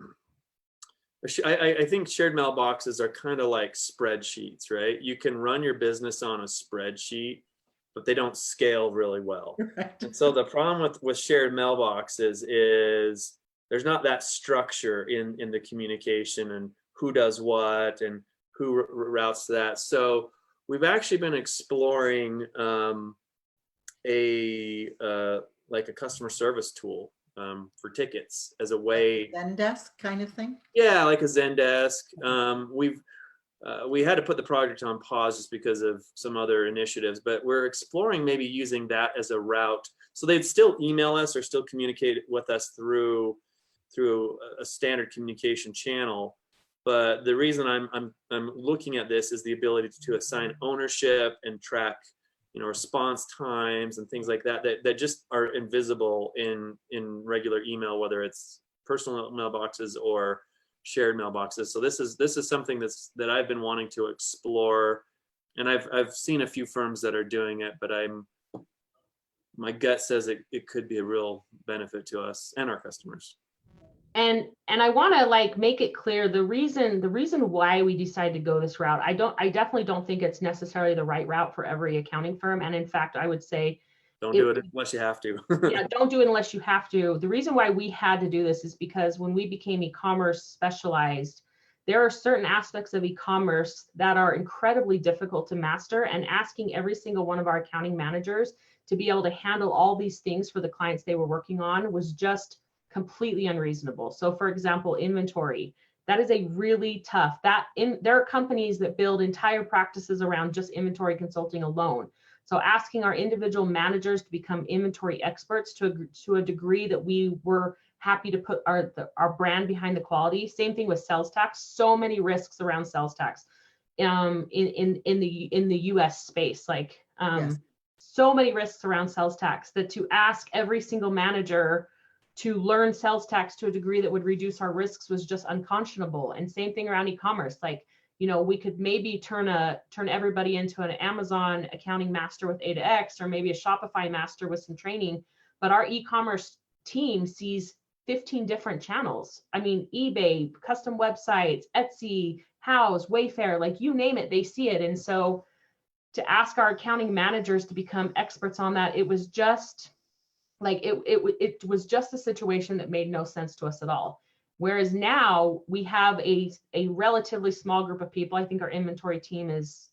I think shared mailboxes are kind of like spreadsheets, right? You can run your business on a spreadsheet, but they don't scale really well. Right. And so the problem with shared mailboxes is there's not that structure in the communication and who does what and who routes that. So we've actually been exploring like a customer service tool for tickets as a way. Zendesk kind of thing. Yeah, like a Zendesk. We had to put the project on pause just because of some other initiatives, but we're exploring maybe using that as a route. So they'd still email us or still communicate with us through a standard communication channel. But the reason I'm looking at this is the ability to assign ownership and track, response times and things like that just are invisible in regular email, whether it's personal mailboxes or shared mailboxes. So this is something that I've been wanting to explore, and I've seen a few firms that are doing it, but my gut says it could be a real benefit to us and our customers. And I want to make it clear the reason why we decided to go this route. I definitely don't think it's necessarily the right route for every accounting firm. And in fact, I would say don't do it unless you have to. Yeah, don't do it unless you have to. The reason why we had to do this is because when we became e-commerce specialized, there are certain aspects of e-commerce that are incredibly difficult to master, and asking every single one of our accounting managers to be able to handle all these things for the clients they were working on was just completely unreasonable. So for example, inventory, that is a really tough, there are companies that build entire practices around just inventory consulting alone. So asking our individual managers to become inventory experts to a degree that we were happy to put our brand behind the quality. Same thing with sales tax. So many risks around sales tax in the US space. Yes. So many risks around sales tax that to ask every single manager to learn sales tax to a degree that would reduce our risks was just unconscionable. And same thing around e-commerce. We could maybe turn everybody into an Amazon accounting master with A to X, or maybe a Shopify master with some training, but our e-commerce team sees 15 different channels. I mean, eBay, custom websites, Etsy, Houzz, Wayfair, you name it, they see it. And so to ask our accounting managers to become experts on that, it was just it was just a situation that made no sense to us at all. Whereas now we have a relatively small group of people. I think our inventory team is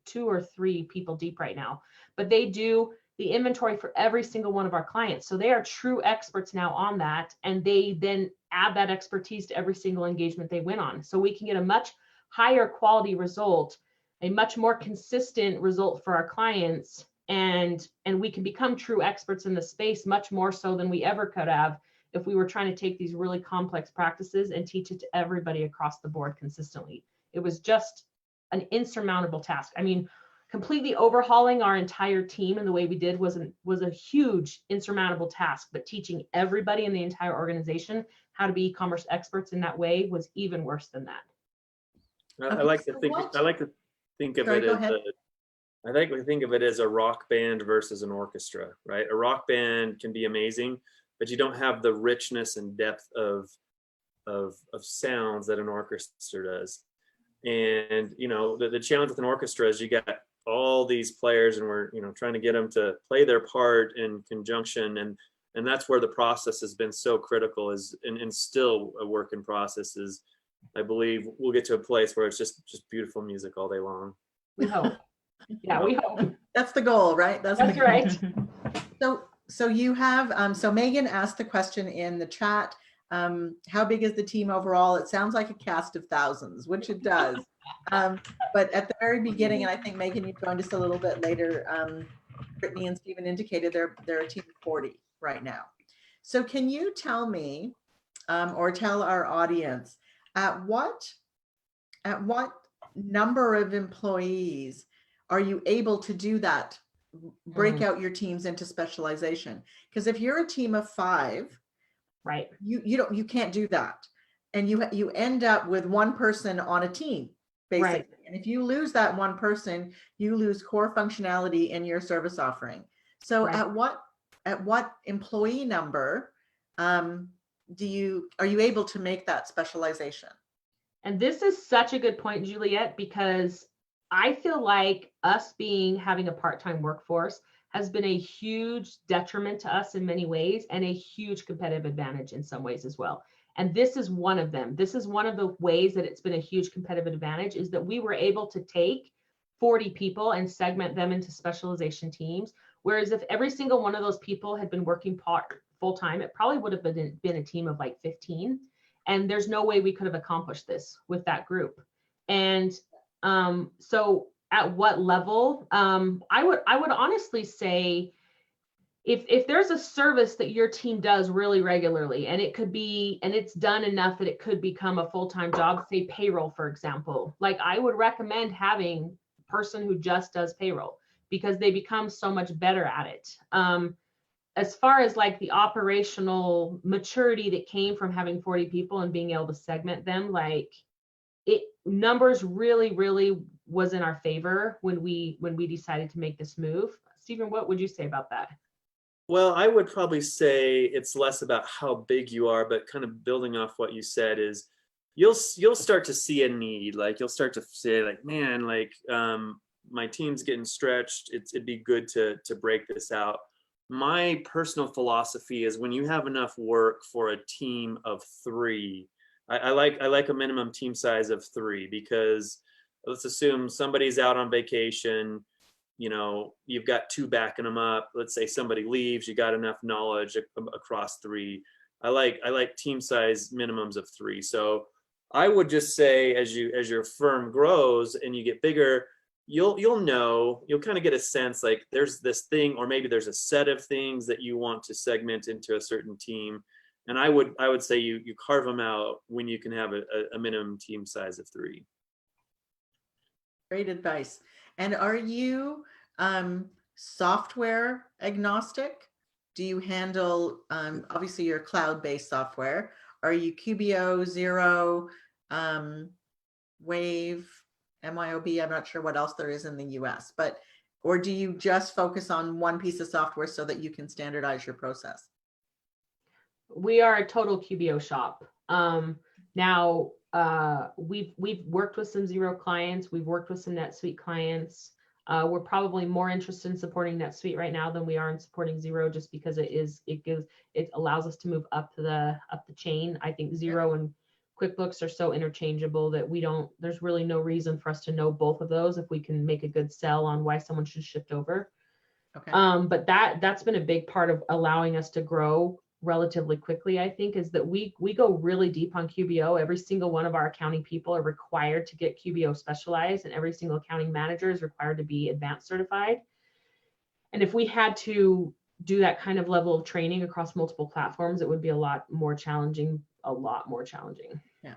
2 or 3 people deep right now, but they do the inventory for every single one of our clients. So they are true experts now on that. And they then add that expertise to every single engagement they win on. So we can get a much higher quality result, a much more consistent result for our clients. And we can become true experts in the space much more so than we ever could have if we were trying to take these really complex practices and teach it to everybody across the board consistently. It was just an insurmountable task. I mean, completely overhauling our entire team in the way we did was a huge insurmountable task, but teaching everybody in the entire organization how to be e-commerce experts in that way was even worse than that. I like to think of it as I think we think of it as a rock band versus an orchestra, right? A rock band can be amazing, but you don't have the richness and depth of sounds that an orchestra does. And the challenge with an orchestra is you got all these players, and we're trying to get them to play their part in conjunction, and that's where the process has been so critical, and still a work in process. Is I believe we'll get to a place where it's just beautiful music all day long. We hope. Yeah, we hope. That's the goal, right? That's right. So you have, so Megan asked the question in the chat, how big is the team overall? It sounds like a cast of thousands, which it does. But at the very beginning, and I think Megan, you joined us a little bit later, Brittany and Stephen indicated, they're a team of 40 right now. So can you tell me, or tell our audience, at what number of employees are you able to do that? Break out your teams into specialization? Because if you're a team of 5, Right. you can't do that, and you end up with one person on a team basically. Right. And if you lose that one person, you lose core functionality in your service offering. So Right. at what employee number are you able to make that specialization? And this is such a good point, Juliet, because I feel like us having a part-time workforce has been a huge detriment to us in many ways, and a huge competitive advantage in some ways as well. And this is one of them. This is one of the ways that it's been a huge competitive advantage, is that we were able to take 40 people and segment them into specialization teams. Whereas if every single one of those people had been working full-time, it probably would have been a team of like 15. And there's no way we could have accomplished this with that group. And so at what level, I would honestly say, if there's a service that your team does really regularly, and it's done enough that it could become a full-time job, say payroll, for example, like I would recommend having a person who just does payroll, because they become so much better at it. As far as like the operational maturity that came from having 40 people and being able to segment them, like numbers really was in our favor when we decided to make this move. Stephen, what would you say about that? Well, I would probably say it's less about how big you are, but kind of building off what you said is you'll start to see a need. Like you'll start to say like, man, like my team's getting stretched. It'd be good to break this out. My personal philosophy is when you have enough work for a team of 3, I like a minimum team size of 3, because let's assume somebody's out on vacation, you know, you've got 2 backing them up. Let's say somebody leaves, you got enough knowledge across 3. I like team size minimums of 3. So I would just say as your firm grows and you get bigger, you'll kind of get a sense like there's this thing, or maybe there's a set of things that you want to segment into a certain team. And I would say you carve them out when you can have a minimum team size of 3. Great advice. And are you software agnostic? Do you handle, obviously your cloud-based software? Are you QBO, Xero, Wave, MYOB? I'm not sure what else there is in the US, or do you just focus on one piece of software so that you can standardize your process? We are a total QBO shop. Now we've worked with some Xero clients. We've worked with some NetSuite clients. We're probably more interested in supporting NetSuite right now than we are in supporting Xero, just because it allows us to move up the chain. I think Xero and QuickBooks are so interchangeable that there's really no reason for us to know both of those if we can make a good sell on why someone should shift over. Okay. But that's been a big part of allowing us to grow relatively quickly, I think, is that we go really deep on QBO. Every single one of our accounting people are required to get QBO specialized, and every single accounting manager is required to be advanced certified. And if we had to do that kind of level of training across multiple platforms, it would be a lot more challenging.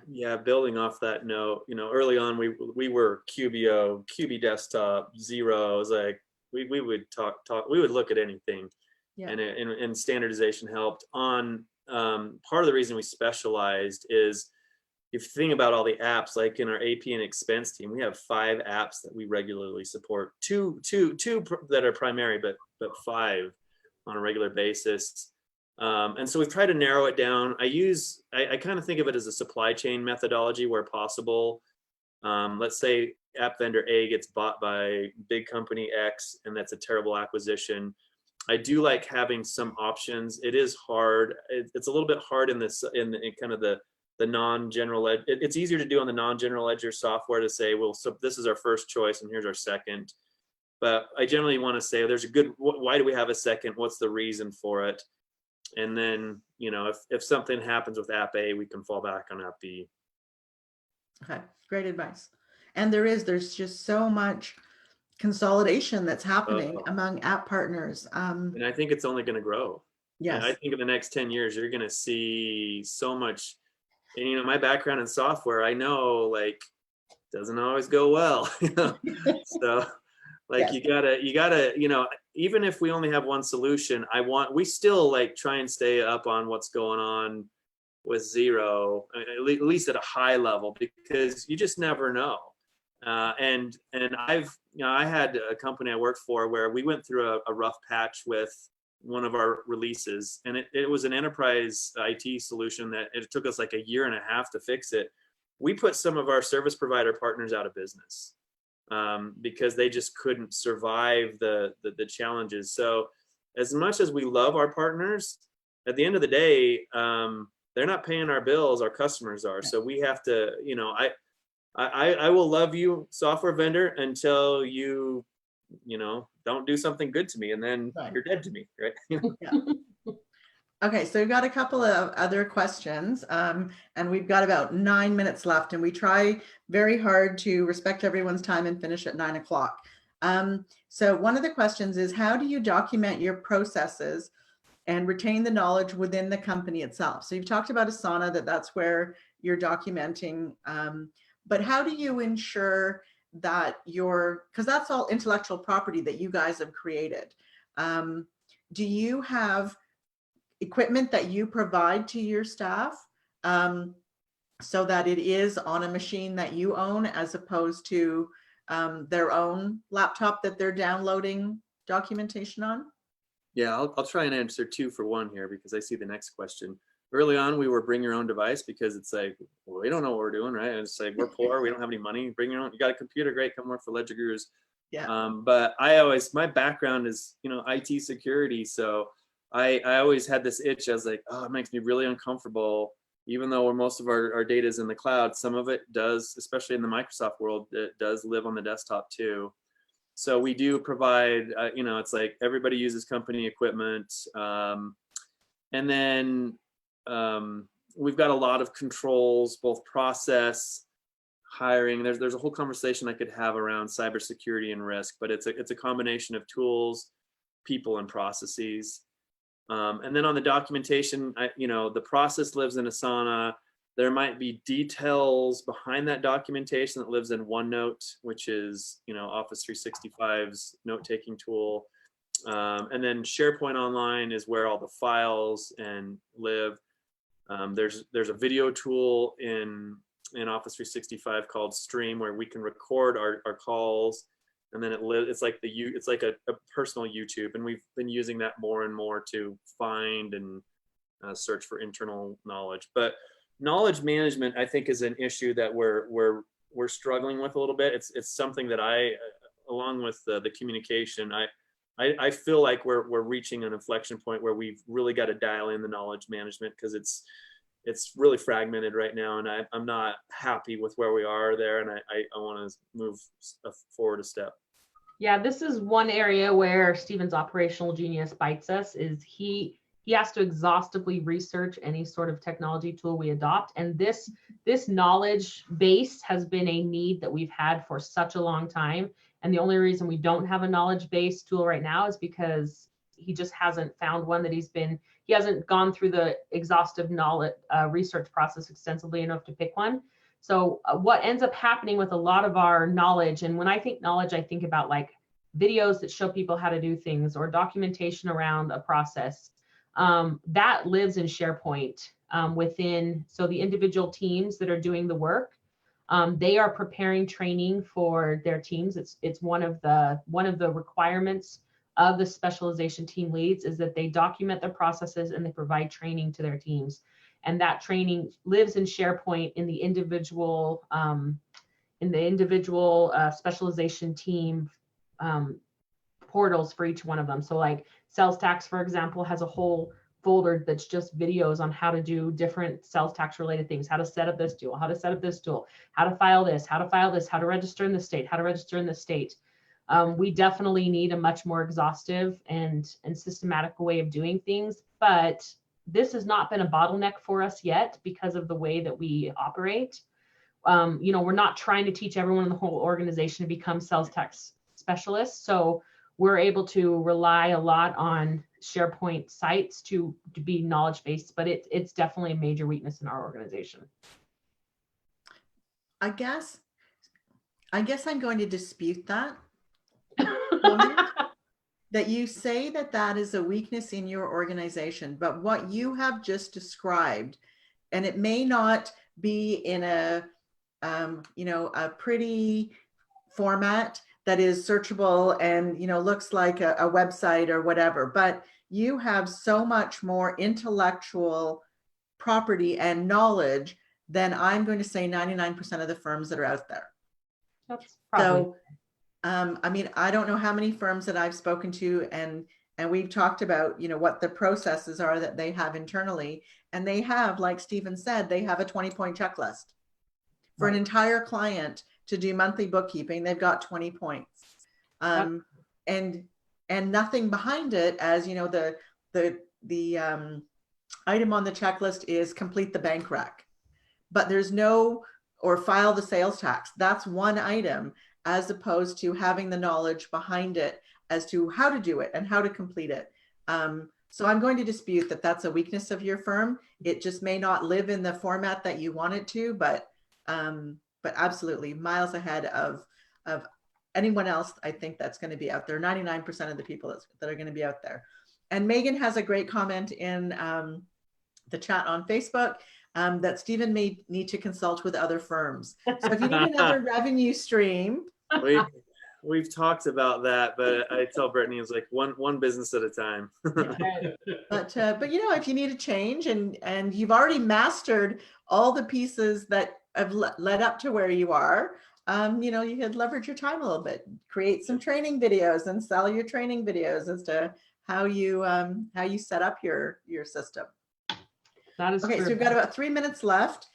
Yeah, building off that note, early on we were QBO, QB desktop, Xero. It was like we would talk, we would look at anything. Yeah. And standardization helped. On part of the reason we specialized is if you think about all the apps, like in our AP and expense team, we have 5 apps that we regularly support. Two that are primary, but 5 on a regular basis. And so we've tried to narrow it down. I kind of think of it as a supply chain methodology where possible. Let's say app vendor A gets bought by big company X, and that's a terrible acquisition. I do like having some options. It is hard. It's a little bit hard in kind of the non-general. It's easier to do on the non-general ledger software to say, well, so this is our first choice and here's our second. But I generally want to say there's why do we have a second? What's the reason for it? And then, if something happens with app A, we can fall back on app B. Okay, great advice. And there's just so much consolidation that's happening Oh. among app partners. And I think it's only going to grow. Yes. And I think in the next 10 years, you're going to see so much. And, you know, my background in software, I know, like, doesn't always go well, you know? So like, Yes. you gotta, you know, even if we only have one solution, we still like try and stay up on what's going on with Xero, at least at a high level, because you just never know. And I've, you know, I had a company I worked for where we went through a rough patch with one of our releases, and it was an enterprise IT solution that it took us like a year and a half to fix it. We put some of our service provider partners out of business because they just couldn't survive the challenges. So as much as we love our partners, at the end of the day, they're not paying our bills, our customers are. So we have to, you know, I will love you, software vendor, until you know, don't do something good to me, and then you're dead to me, right? Yeah. Okay, so we've got a couple of other questions, and we've got about 9 minutes left, and we try very hard to respect everyone's time and finish at 9 o'clock. So one of the questions is, how do you document your processes and retain the knowledge within the company itself? So you've talked about Asana, that's where you're documenting, but how do you ensure that because that's all intellectual property that you guys have created. Do you have equipment that you provide to your staff so that it is on a machine that you own, as opposed to their own laptop that they're downloading documentation on? Yeah, I'll try and answer 2 for 1 here, because I see the next question. Early on, we were bring your own device, because it's like, well, we don't know what we're doing, right? And it's like, we're poor, we don't have any money. Bring your own. You got a computer, great, come work for LedgerGurus. Yeah. But my background is, you know, IT security, so I always had this itch. I was like, oh, it makes me really uncomfortable, even though most of our data is in the cloud. Some of it does, especially in the Microsoft world, it does live on the desktop too. So we do provide, you know, it's like everybody uses company equipment. And then we've got a lot of controls, both process, hiring. There's a whole conversation I could have around cybersecurity and risk, but it's a combination of tools, people, and processes. And then on the documentation, you know, the process lives in Asana. There might be details behind that documentation that lives in OneNote, which is, you know, Office 365's note-taking tool. And then SharePoint Online is where all the files live. There's a video tool in Office 365 called Stream, where we can record our calls. And then it's like a personal YouTube, and we've been using that more and more to find and search for internal knowledge. But knowledge management, I think, is an issue that we're struggling with a little bit. It's something that along with the communication, I feel like we're reaching an inflection point where we've really got to dial in the knowledge management, because it's really fragmented right now, and I'm not happy with where we are there, and I want to move forward a step. Yeah, this is one area where Stephen's operational genius bites us. Is he has to exhaustively research any sort of technology tool we adopt, and this knowledge base has been a need that we've had for such a long time. And the only reason we don't have a knowledge base tool right now is because he just hasn't found one that he hasn't gone through the exhaustive knowledge research process extensively enough to pick one. So what ends up happening with a lot of our knowledge, and when I think knowledge, I think about like videos that show people how to do things, or documentation around a process, that lives in SharePoint so the individual teams that are doing the work, they are preparing training for their teams. It's one of the requirements of the specialization team leads, is that they document their processes and they provide training to their teams. And that training lives in SharePoint in the individual specialization team portals for each one of them. So like sales tax, for example, has a whole folder that's just videos on how to do different sales tax related things, how to set up this tool, how to set up this tool, how to file this, how to register in the state, how to register in the state. We definitely need a much more exhaustive and systematic way of doing things, but this has not been a bottleneck for us yet because of the way that we operate. You know, we're not trying to teach everyone in the whole organization to become sales tax specialists. So we're able to rely a lot on SharePoint sites to be knowledge-based, but it's definitely a major weakness in our organization. I guess I'm going to dispute that comment, that you say that that is a weakness in your organization, but what you have just described, and it may not be in a a pretty format that is searchable and looks like a website or whatever, but you have so much more intellectual property and knowledge than I'm going to say 99% of the firms that are out there. That's probably. So I mean, I don't know how many firms that I've spoken to, and we've talked about what the processes are that they have internally, and they have, like Stephen said, they have a 20-point checklist for an entire client to do monthly bookkeeping. They've got 20 points, and nothing behind it. As you know, the item on the checklist is complete the bank rec, but there's no, or file the sales tax. That's one item, as opposed to having the knowledge behind it as to how to do it and how to complete it. So I'm going to dispute that that's a weakness of your firm. It just may not live in the format that you want it to, but absolutely miles ahead of anyone else. I think that's going to be out there. 99% of the people that are going to be out there. And Megan has a great comment in the chat on Facebook that Stephen may need to consult with other firms. So if you need another revenue stream. We've talked about that, but I tell Brittany it's like one business at a time. But if you need a change and you've already mastered all the pieces that have led up to where you are, you could leverage your time a little bit, create some training videos and sell your training videos as to how you set up your system. That is okay. true. So we've got about 3 minutes left.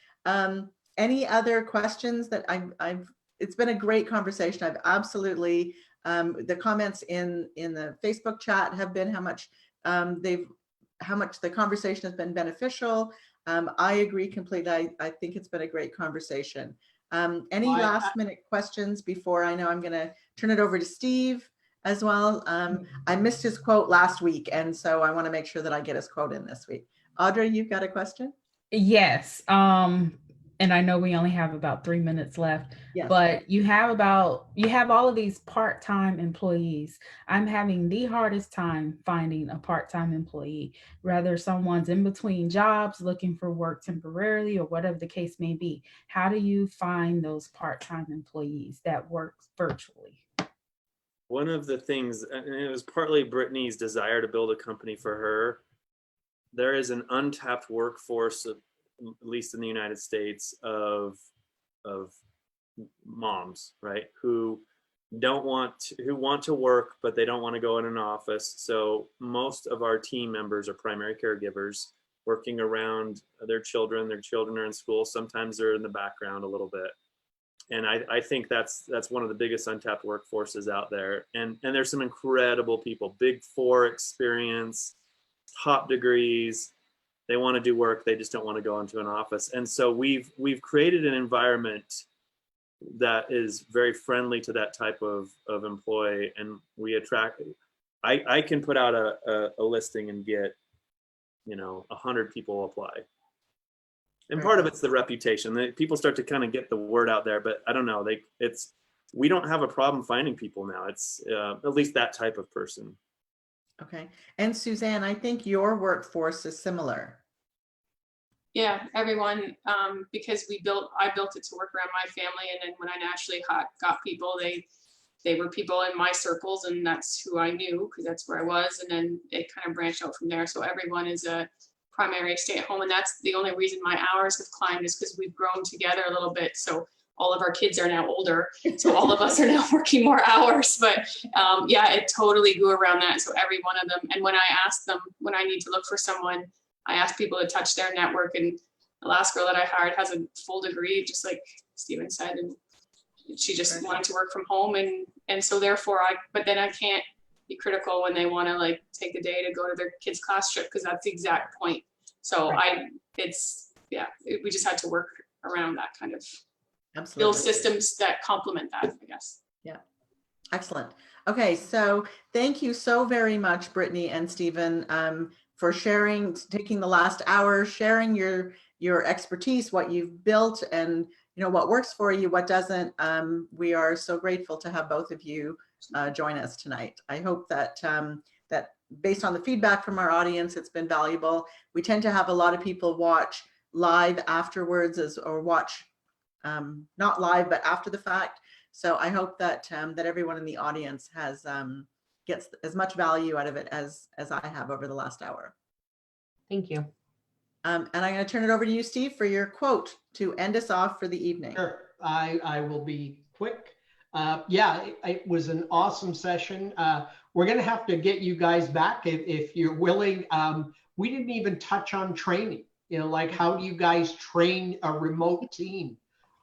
Any other questions that it's been a great conversation. I've absolutely, the comments in the Facebook chat have been how much the conversation has been beneficial. I agree completely. I think it's been a great conversation. Any last minute questions before I know I'm going to turn it over to Steve as well? I missed his quote last week, and so I want to make sure that I get his quote in this week. Audrey, you've got a question? Yes. And I know we only have about 3 minutes left, yes. But you have all of these part-time employees. I'm having the hardest time finding a part-time employee, whether someone's in between jobs looking for work temporarily or whatever the case may be. How do you find those part-time employees that work virtually? One of the things, and it was partly Brittany's desire to build a company for her, there is an untapped workforce of, at least in the United States, of moms, right? Who want to work, but they don't want to go in an office. So most of our team members are primary caregivers working around their children. Their children are in school. Sometimes they're in the background a little bit. And I think that's one of the biggest untapped workforces out there. And there's some incredible people, Big Four experience, top degrees. They want to do work, they just don't want to go into an office. And so we've created an environment that is very friendly to that type of employee, and we attract. I can put out a listing and get 100 people apply. And part of it's the reputation. People start to kind of get the word out there, but I don't know. We don't have a problem finding people now. It's at least that type of person. Okay. And Suzanne, I think your workforce is similar. Yeah, everyone, because I built it to work around my family, and then when I naturally got people, they were people in my circles, and that's who I knew because that's where I was, and then it kind of branched out from there. So everyone is a primary stay-at-home, and that's the only reason my hours have climbed is because we've grown together a little bit. So all of our kids are now older, so all of us are now working more hours. But yeah, it totally grew around that. So every one of them, and when I asked them when I need to look for someone, I asked people to touch their network, and the last girl that I hired has a full degree, just like Stephen said, and she just wanted to work from home, and so therefore but then I can't be critical when they want to like take a day to go to their kids' class trip, because that's the exact point. So we just had to work around that kind of. Absolutely. Build systems that complement that, I guess. Yeah. Excellent. Okay, so thank you so very much, Brittany and Stephen, for sharing, taking the last hour, sharing your expertise, what you've built, and what works for you, what doesn't. We are so grateful to have both of you join us tonight. I hope that that based on the feedback from our audience, it's been valuable. We tend to have a lot of people watch live afterwards, or watch not live but after the fact. So I hope that that everyone in the audience has gets as much value out of it as I have over the last hour. Thank you. And I'm going to turn it over to you, Steve, for your quote to end us off for the evening. Sure, I will be quick. Yeah, it was an awesome session. We're going to have to get you guys back if you're willing. We didn't even touch on training, like how do you guys train a remote team?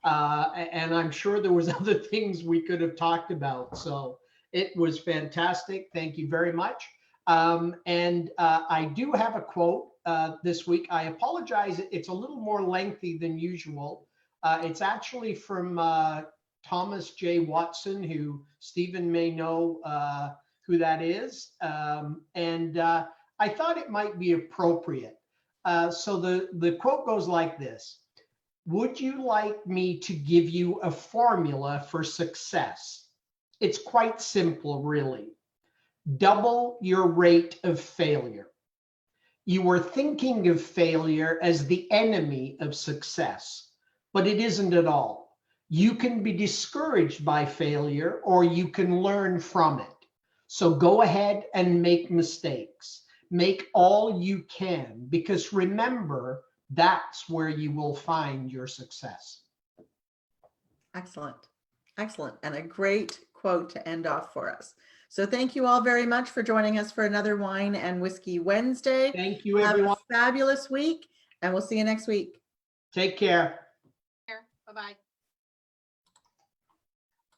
And I'm sure there was other things we could have talked about. So it was fantastic. Thank you very much. And I do have a quote this week. I apologize. It's a little more lengthy than usual. It's actually from Thomas J. Watson, who Stephen may know who that is. And I thought it might be appropriate. So the quote goes like this. Would you like me to give you a formula for success? It's quite simple, really. Double your rate of failure. You are thinking of failure as the enemy of success, but it isn't at all. You can be discouraged by failure, or you can learn from it. So go ahead and make mistakes. Make all you can, because remember, that's where you will find your success. Excellent. Excellent. And a great quote to end off for us. So thank you all very much for joining us for another Wine and Whiskey Wednesday. Thank you, everyone. Have a fabulous week, and we'll see you next week. Take care. Bye-bye.